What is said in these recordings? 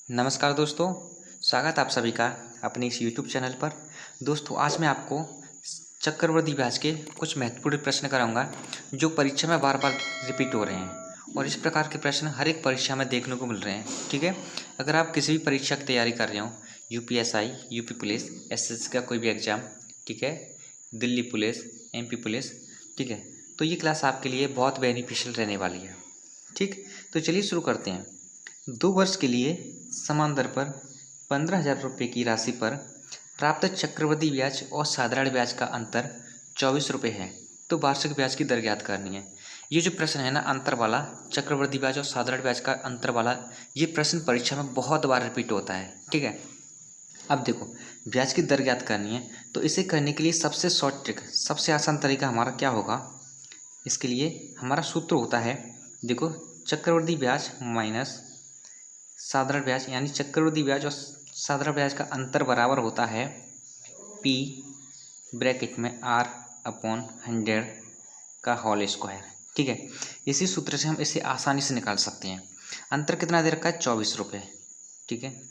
नमस्कार दोस्तों, स्वागत आप सभी का अपने इस YouTube चैनल पर। दोस्तों, आज मैं आपको चक्रवृद्धि ब्याज के कुछ महत्वपूर्ण प्रश्न कराऊंगा जो परीक्षा में बार बार रिपीट हो रहे हैं और इस प्रकार के प्रश्न हर एक परीक्षा में देखने को मिल रहे हैं। ठीक है, अगर आप किसी भी परीक्षा की तैयारी कर रहे हो, UPSI, यूपी पुलिस, SSC का कोई भी एग्जाम, ठीक है, दिल्ली पुलिस, MP पुलिस, ठीक है, तो ये क्लास आपके लिए बहुत बेनिफिशियल रहने वाली है। ठीक, तो चलिए शुरू करते हैं। 2 वर्ष के लिए समान दर पर 15,000 रुपये की राशि पर प्राप्त चक्रवृद्धि ब्याज और साधारण ब्याज का अंतर 24 रुपये है, तो वार्षिक ब्याज की दर ज्ञात करनी है। ये जो प्रश्न है ना, अंतर वाला, चक्रवृद्धि ब्याज और साधारण ब्याज का अंतर वाला, ये प्रश्न परीक्षा में बहुत बार रिपीट होता है। ठीक है, अब देखो, ब्याज की दर ज्ञात करनी है तो इसे करने के लिए सबसे शॉर्ट ट्रिक, सबसे आसान तरीका हमारा क्या होगा? इसके लिए हमारा सूत्र होता है, देखो, चक्रवृद्धि ब्याज माइनस साधारण ब्याज, यानी चक्रवृद्धि ब्याज और साधारण ब्याज का अंतर बराबर होता है P ब्रैकेट में R/100 का होल स्क्वायर। ठीक है, इसी सूत्र से हम इसे आसानी से निकाल सकते हैं। अंतर कितना दे रखा है? 24 रुपये। ठीक है,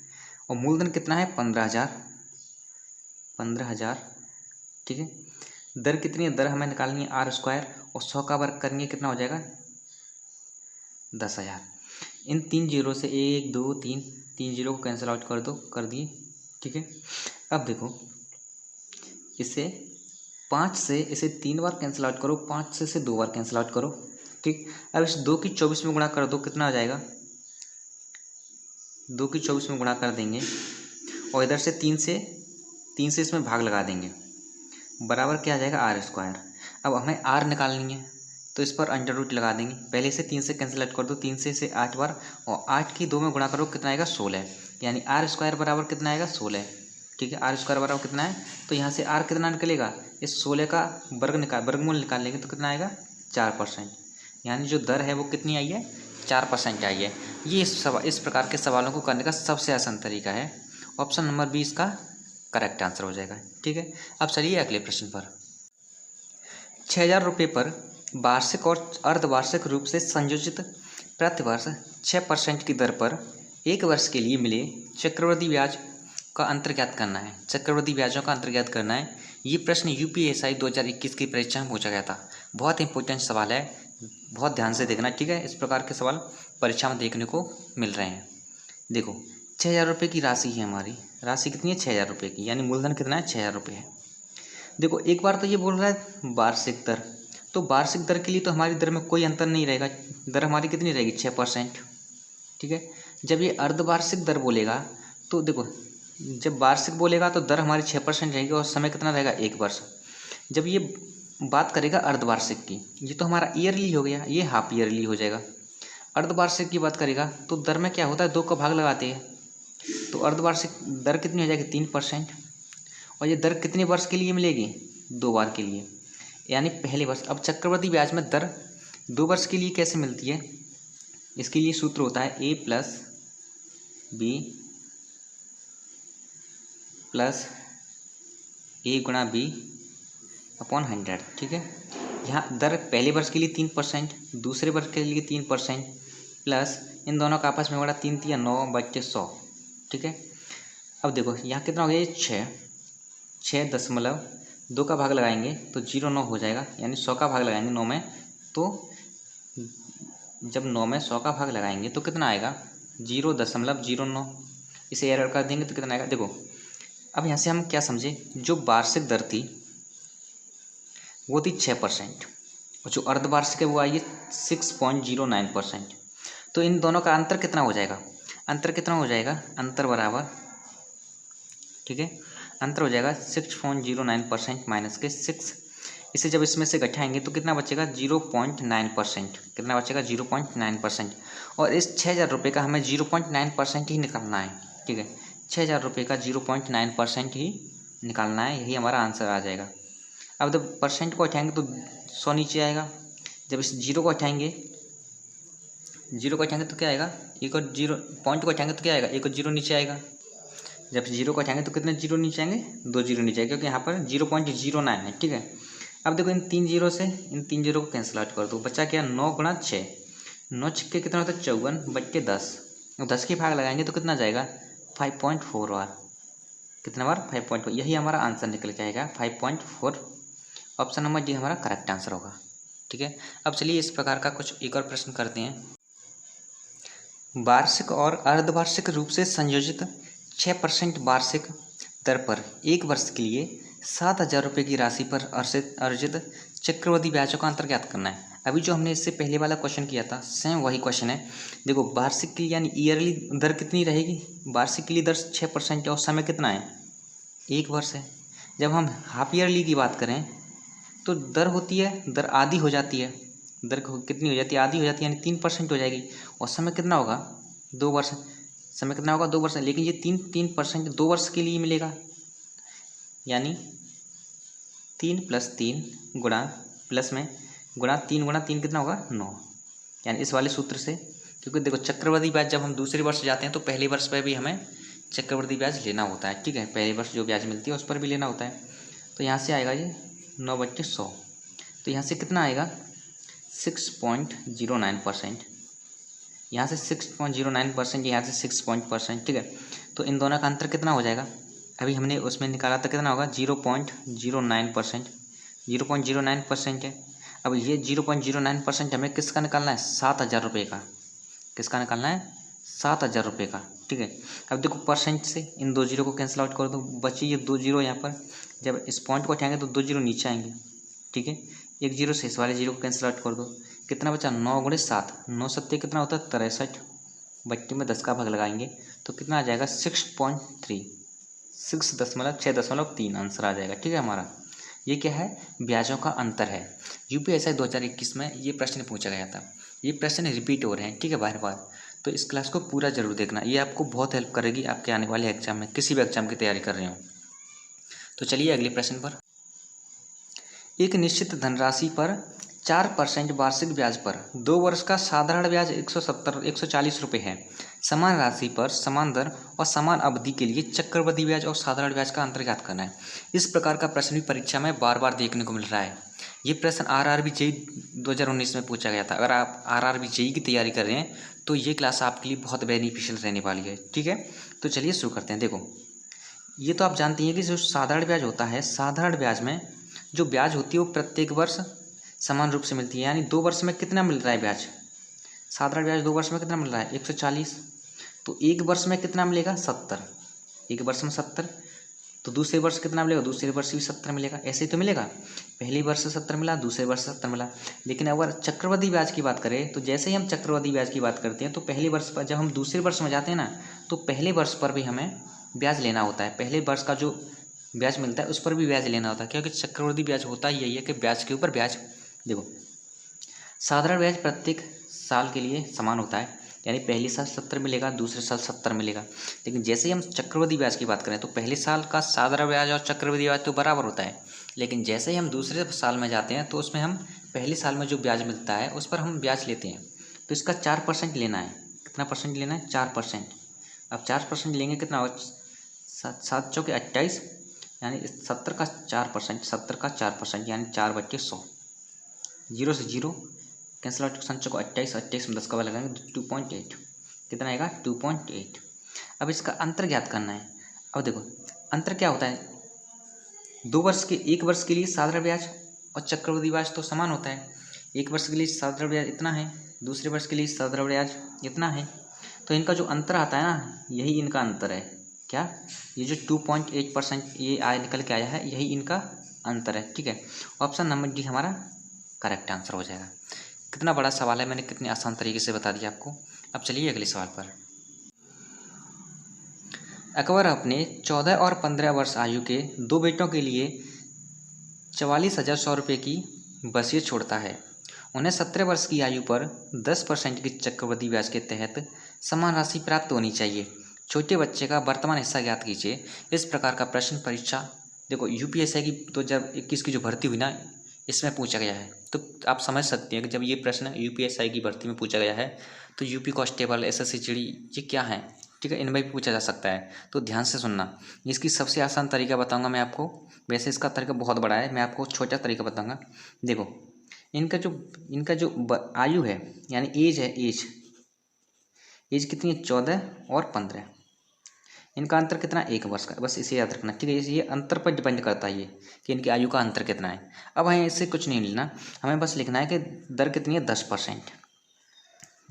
और मूलधन कितना है? 15,000। ठीक है, दर कितनी है? दर हमें निकालनी है R² और 100 का वर्ग करेंगे कितना हो जाएगा? 10,000। इन 3 जीरो से 1 2 3 जीरो को कैंसिल आउट कर दो, कर दिए। ठीक है, अब देखो, इसे 5 से इसे 3 बार कैंसिल आउट करो, 5 से 2 बार कैंसिल आउट करो। ठीक, अब इस 2 की 24 में गुणा कर दो, कितना आ जाएगा? 2 की 24 में गुणा कर देंगे और इधर से 3 से इसमें भाग लगा देंगे, बराबर क्या आ जाएगा? R²। अब हमें R निकालनी है तो इस पर अंडर रूट लगा देंगे। पहले से 3 से कैंसिल आउट कर दो, 3 से इसे 8 बार, और 8 की 2 में गुणा करो, कितना आएगा? 16, यानी R² बराबर कितना आएगा? 16। ठीक है, R² बराबर कितना है? तो यहाँ से R कितना निकलेगा? इस 16 का वर्गमूल निकाल लेंगे तो कितना आएगा? 4%, यानी जो दर है वो कितनी आई है? 4% आई है। ये इस प्रकार के सवालों को करने का सबसे आसान तरीका है। ऑप्शन नंबर 20 का करेक्ट आंसर हो जाएगा। ठीक है, अब चलिए अगले प्रश्न पर। 6,000 रुपये पर वार्षिक और अर्धवार्षिक रूप से संयोजित प्रतिवर्ष 6% की दर पर 1 वर्ष के लिए मिले चक्रवृद्धि ब्याज का अंतर ज्ञात करना है। चक्रवृद्धि ब्याजों का अंतर ज्ञात करना है। ये प्रश्न UPSI 2021 की परीक्षा में पूछा गया था। बहुत इंपॉर्टेंट सवाल है, बहुत ध्यान से देखना। ठीक है, इस प्रकार के सवाल परीक्षा में देखने को मिल रहे हैं। देखो, 6,000 रुपये की राशि है हमारी। राशि कितनी है? 6,000 रुपये की, यानी मूलधन कितना है? 6,000 रुपये है। देखो, एक बार तो ये बोल रहा है वार्षिक दर, तो वार्षिक दर के लिए तो हमारी दर में कोई अंतर नहीं रहेगा। दर हमारी कितनी रहेगी? 6%। ठीक है, जब ये अर्धवार्षिक दर बोलेगा तो देखो, जब वार्षिक बोलेगा तो दर हमारी 6% रहेगी और समय कितना रहेगा? 1 वर्ष। जब ये बात करेगा अर्धवार्षिक की, ये तो हमारा ईयरली हो गया, ये हाफ ईयरली हो जाएगा। अर्धवार्षिक की बात करेगा तो दर में क्या होता है? 2 का भाग लगाते हैं, तो अर्धवार्षिक दर कितनी हो जाएगी? 3%। और ये दर कितने वर्ष के लिए मिलेगी? 2 बार के लिए, यानी पहले वर्ष। अब चक्रवृद्धि ब्याज में दर 2 वर्ष के लिए कैसे मिलती है? इसके लिए सूत्र होता है A + B + A × B/100। ठीक है, यहाँ दर पहले वर्ष के लिए 3%, दूसरे वर्ष के लिए 3%, प्लस इन दोनों का आपस में बड़ा 3 × 9 = 100। ठीक है, अब देखो यहाँ कितना हो गया? ये 6.2 का भाग लगाएंगे तो 0.9 हो जाएगा, यानी 100 का भाग लगाएंगे 9 में, तो जब 9 में 100 का भाग लगाएंगे तो कितना आएगा? 0.09। इसे एरर कर देंगे तो कितना आएगा? देखो, अब यहाँ से हम क्या समझे, जो वार्षिक दर थी वो थी 6% और जो अर्धवार्षिक है वो आई है 6.09%। तो इन दोनों का अंतर कितना हो जाएगा? अंतर कितना हो जाएगा? अंतर बराबर, ठीक है, अंतर हो जाएगा 6.09% माइनस के 6। इसे जब इसमें से घटाएंगे तो कितना बचेगा? 0.9%। कितना बचेगा? 0.9%। और इस 6,000 रुपये का हमें 0.9% ही निकालना है। ठीक है, 6,000 रुपये का 0.9% ही निकालना है, यही हमारा आंसर आ जाएगा। अब जब परसेंट को हटाएंगे तो 100 नीचे आएगा। जब इस जीरो को हटाएंगे तो क्या आएगा? एक और जीरो, पॉइंट को हटाएंगे तो क्या आएगा? एक और जीरो नीचे आएगा। जब जीरो को हटाएंगे तो कितने जीरो नीचे आएंगे? 2 जीरो नीचे आएंगे, क्योंकि यहाँ पर 0.09 है। ठीक है, अब देखो, इन 3 जीरो से इन 3 जीरो को कैंसिल आउट कर दो, बचा क्या? 9 × 6, 9 छक्के कितना होता है? 54/10। तो 10 के भाग लगाएंगे तो कितना जाएगा 5.4 बार। कितना बार 5.4। यही हमारा आंसर निकल के आएगा 5.4। ऑप्शन नंबर डी हमारा करेक्ट आंसर होगा। ठीक है, अब चलिए इस प्रकार का कुछ एक और प्रश्न करते हैं। वार्षिक और अर्धवार्षिक रूप से संयोजित 6% वार्षिक दर पर एक वर्ष के लिए 7,000 रुपये की राशि पर अर्जित चक्रवृद्धि ब्याजों का अंतर ज्ञात करना है। अभी जो हमने इससे पहले वाला क्वेश्चन किया था सेम वही क्वेश्चन है। देखो वार्षिक के लिए यानी ईयरली दर कितनी रहेगी, वार्षिक के लिए दर 6% है और समय कितना है, एक वर्ष है। जब हम हाफ ईयरली की बात करें तो दर होती है, दर आधी हो जाती है, दर कितनी हो जाती है, आधी हो जाती है, यानी 3% हो जाएगी। और समय कितना होगा, 2 वर्ष। समय कितना होगा, 2 वर्ष। लेकिन ये 3% 2 वर्ष के लिए मिलेगा, यानी 3 + 3 गुणा प्लस में गुणा 3 गुणा 3 कितना होगा 9। यानी इस वाले सूत्र से, क्योंकि देखो चक्रवृद्धि ब्याज जब हम दूसरे वर्ष जाते हैं तो पहले वर्ष पर भी हमें चक्रवृद्धि ब्याज लेना होता है। ठीक है, पहले वर्ष जो ब्याज मिलती है उस पर भी लेना होता है। तो यहाँ से आएगा ये 9/100। तो यहाँ से कितना आएगा 6.09%। यहाँ से 6.09%, यहाँ से 6%। ठीक है, तो इन दोनों का अंतर कितना हो जाएगा, अभी हमने उसमें निकाला था कितना होगा 0.09%। 0.09% है। अब ये 0.09% हमें किसका निकालना है, 7,000 रुपये का। किसका निकालना है, 7,000 रुपये का। ठीक है, अब देखो परसेंट से इन 2 जीरो को कैंसिल आउट कर दो, बची ये 2 जीरो यहाँ पर। जब इस पॉइंट को उठाएंगे तो 2 जीरो नीचे आएंगे। ठीक है, 1 जीरो से इस वाले जीरो को कैंसिल आउट कर दो, कितना बचा 9 × 7, 9 सत्ते कितना होता है 63। बट्टे में 10 का भाग लगाएंगे तो कितना आ जाएगा 6.3, 6.3 आंसर आ जाएगा। ठीक है, हमारा ये क्या है, ब्याजों का अंतर है। यूपीएससी 2021 में ये प्रश्न पूछा गया था। ये प्रश्न रिपीट हो रहे हैं, ठीक है, बार बार। तो इस क्लास को पूरा जरूर देखना, ये आपको बहुत हेल्प करेगी आपके आने वाले एग्जाम में, किसी भी एग्जाम की तैयारी कर रहे हो। तो चलिए अगले प्रश्न पर। एक निश्चित धनराशि पर 4% वार्षिक ब्याज पर 2 वर्ष का साधारण ब्याज 140 रुपये है। समान राशि पर समान दर और समान अवधि के लिए चक्रवृद्धि ब्याज और साधारण ब्याज का अंतर ज्ञात करना है। इस प्रकार का प्रश्न भी परीक्षा में बार बार देखने को मिल रहा है। ये प्रश्न आरआरबी जेईई 2019 में पूछा गया था। अगर आप आरआरबी जेईई की तैयारी कर रहे हैं तो ये क्लास आपके लिए बहुत बेनिफिशियल रहने वाली है। ठीक है, तो चलिए शुरू करते हैं। देखो ये तो आप जानती हैं कि जो साधारण ब्याज होता है, साधारण ब्याज में जो ब्याज होती है वो प्रत्येक वर्ष समान रूप से मिलती है। यानी 2 वर्ष में कितना मिल रहा है ब्याज, साधारण ब्याज 2 वर्ष में कितना मिल रहा है 140। तो एक वर्ष में कितना मिलेगा 70, एक वर्ष में 70। तो दूसरे वर्ष कितना मिलेगा, दूसरे वर्ष भी 70 मिलेगा। ऐसे ही तो मिलेगा, पहले वर्ष 70 मिला, दूसरे वर्ष 70 मिला। लेकिन अगर चक्रवृद्धि ब्याज की बात करें तो जैसे ही हम चक्रवृद्धि ब्याज की बात करते हैं तो पहले वर्ष पर, जब हम दूसरे वर्ष में जाते हैं ना, तो पहले वर्ष पर भी हमें ब्याज लेना होता है। पहले वर्ष का जो ब्याज मिलता है उस पर भी ब्याज लेना होता है, क्योंकि चक्रवृद्धि ब्याज होता ही यही है कि ब्याज के ऊपर ब्याज। देखो साधारण ब्याज प्रत्येक साल के लिए समान होता है, यानी पहले साल 70 मिलेगा, दूसरे साल 70 मिलेगा। लेकिन जैसे ही हम चक्रवृद्धि ब्याज की बात करें तो पहले साल का साधारण ब्याज और चक्रवृद्धि ब्याज तो बराबर होता है, लेकिन जैसे ही हम दूसरे साल में जाते हैं तो उसमें हम पहले साल में जो ब्याज मिलता है उस पर हम ब्याज लेते हैं। तो इसका 4% लेना है। कितना परसेंट लेना है, 4%। अब 4% लेंगे कितना हो, 7 चौके 28, यानी 70 का 4%, 70 का 4% यानी 4/100। जीरो से जीरो कैंसिल आउट, संचय को 28, 28 में 10 का लगाएंगे 2.8, कितना आएगा 2.8। अब इसका अंतर ज्ञात करना है। अब देखो अंतर क्या होता है, 2 वर्ष के, एक वर्ष के लिए साधारण ब्याज और चक्रवृद्धि ब्याज तो समान होता है। एक वर्ष के लिए साधारण ब्याज इतना है, दूसरे वर्ष के लिए साधारण ब्याज इतना है। तो इनका जो अंतर आता है ना, यही इनका अंतर है। क्या, ये जो 2.8% ये आय निकल के आया है, यही इनका अंतर है। ठीक है, ऑप्शन नंबर डी हमारा करेक्ट आंसर हो जाएगा। कितना बड़ा सवाल है, मैंने कितने आसान तरीके से बता दिया आपको। अब चलिए अगले सवाल पर। अकबर अपने 14 और 15 वर्ष आयु के 2 बेटों के लिए 44,100 रुपये की वसीयत छोड़ता है। उन्हें 17 वर्ष की आयु पर 10% की चक्रवृद्धि ब्याज के तहत समान राशि प्राप्त होनी चाहिए। छोटे बच्चे का वर्तमान हिस्सा ज्ञात कीजिए। इस प्रकार का प्रश्न परीक्षा, देखो यूपीएससी की 2021 की जो भर्ती हुई ना, इसमें पूछा गया है। तो आप समझ सकते हैं कि जब ये प्रश्न यूपीएससी की भर्ती में पूछा गया है तो यूपी कांस्टेबल, एसएससी जीडी, ये क्या है, ठीक है, इनमें भी पूछा जा सकता है। तो ध्यान से सुनना, इसकी सबसे आसान तरीका बताऊंगा मैं आपको। वैसे इसका तरीका बहुत बड़ा है, मैं आपको छोटा तरीका बताऊंगा। देखो इनका जो आयु है, यानी एज है, एज कितनी है 14 और 15। इनका अंतर कितना 1 वर्ष का, बस इसे याद रखना, ठीक है। ये अंतर पर डिपेंड करता है ये कि इनकी आयु का अंतर कितना है। अब हमें इससे कुछ नहीं लेना, हमें बस लिखना है कि दर कितनी है 10%।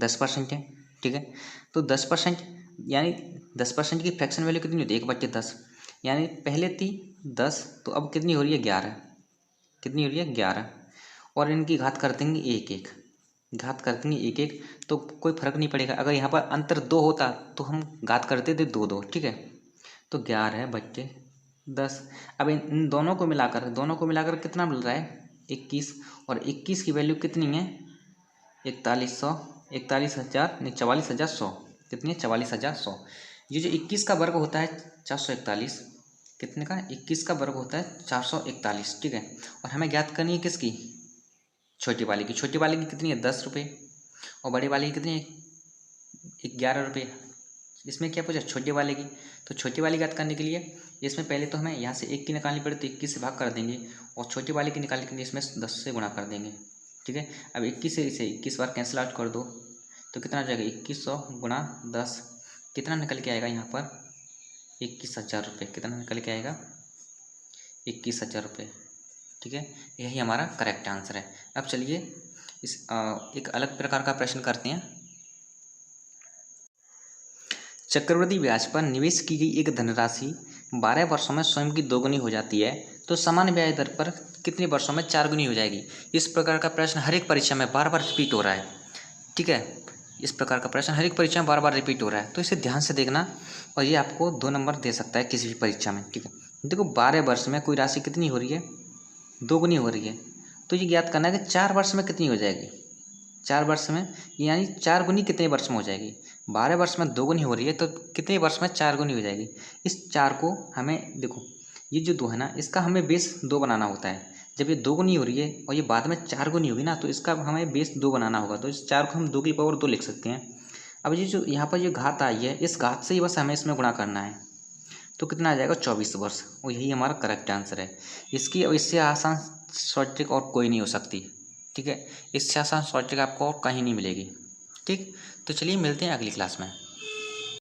10% है, ठीक है। तो 10% यानी 10% की फ्रैक्शन वैल्यू कितनी होती है 1/10, यानी पहले थी 10 तो अब कितनी हो रही है 11, कितनी हो रही है 11। और इनकी घात कर देंगे 1/1, घात कर देंगे 1/1, तो कोई फर्क नहीं पड़ेगा। अगर यहाँ पर अंतर 2 होता तो हम घात करते थे 2 2, ठीक है। तो 11/10। अब इन दोनों को मिलाकर कितना मिल रहा है 21, और 21 की वैल्यू कितनी है 4100, 41,000 नहीं 44,100, कितनी है 44,100। ये जो 21 का वर्ग होता है 441, कितने का 21 का वर्ग होता है 441, ठीक है। और हमें ज्ञात करनी है किसकी, छोटी वाली की। छोटी वाली की कितनी है 10 रुपये, और बड़ी वाली की कितनी है 11 रुपये। इसमें क्या पूछा छोटी वाले की, तो छोटी वाली ज्ञात करने के लिए इसमें पहले तो हमें यहाँ से 1 की निकालनी पड़े, तो 21 से भाग कर देंगे, और छोटी वाली की निकालने के लिए इसमें 10 से गुणा कर देंगे, ठीक है। अब 21 से इसे 21 बार कैंसिल आउट कर दो, तो कितना आ जाएगा 2100 गुणा 10, कितना निकल के आएगा यहाँ पर 21,000 रुपये, कितना निकल के आएगा 21,000 रुपये, ठीक है। यही हमारा करेक्ट आंसर है। अब चलिए इस एक अलग प्रकार का प्रश्न करते हैं। चक्रवृद्धि ब्याज पर निवेश की गई एक धनराशि 12 वर्षों में स्वयं की 2 गुनी हो जाती है, तो सामान्य ब्याज दर पर कितने वर्षों में 4 गुनी हो जाएगी। इस प्रकार का प्रश्न हर एक परीक्षा में बार बार रिपीट हो रहा है, ठीक है। इस प्रकार का प्रश्न हर एक परीक्षा में बार बार रिपीट हो रहा है, तो इसे ध्यान से देखना, और ये आपको 2 नंबर दे सकता है किसी भी परीक्षा में, ठीक है। देखो 12 वर्ष में कोई राशि कितनी हो रही है 2 गुनी हो रही है, तो ये ज्ञात करना है कि 4 वर्ष में कितनी हो जाएगी। 4 वर्ष में यानी 4 गुनी कितने वर्ष में हो जाएगी। 12 वर्ष में 2 गुनी हो रही है, तो कितने वर्ष में 4 गुनी हो जाएगी। इस 4 को हमें देखो, ये जो 2 है ना, इसका हमें बेस 2 बनाना होता है। जब ये 2 गुनी हो रही है और ये बाद में 4 गुनी होगी ना, तो इसका हमें बेस 2 बनाना होगा। तो इस 4 को हम 2 की पावर 2 लिख सकते हैं। अब ये जो यहाँ पर जो घात आई है, इस घात से ही बस हमें इसमें गुणा करना है, तो कितना आ जाएगा 24 वर्ष, और यही हमारा करेक्ट आंसर है। इसकी अब इससे आसान शॉर्ट ट्रिक और कोई नहीं हो सकती, ठीक है। इससे आसान शॉर्ट ट्रिक आपको और कहीं नहीं मिलेगी, ठीक। तो चलिए मिलते हैं अगली क्लास में।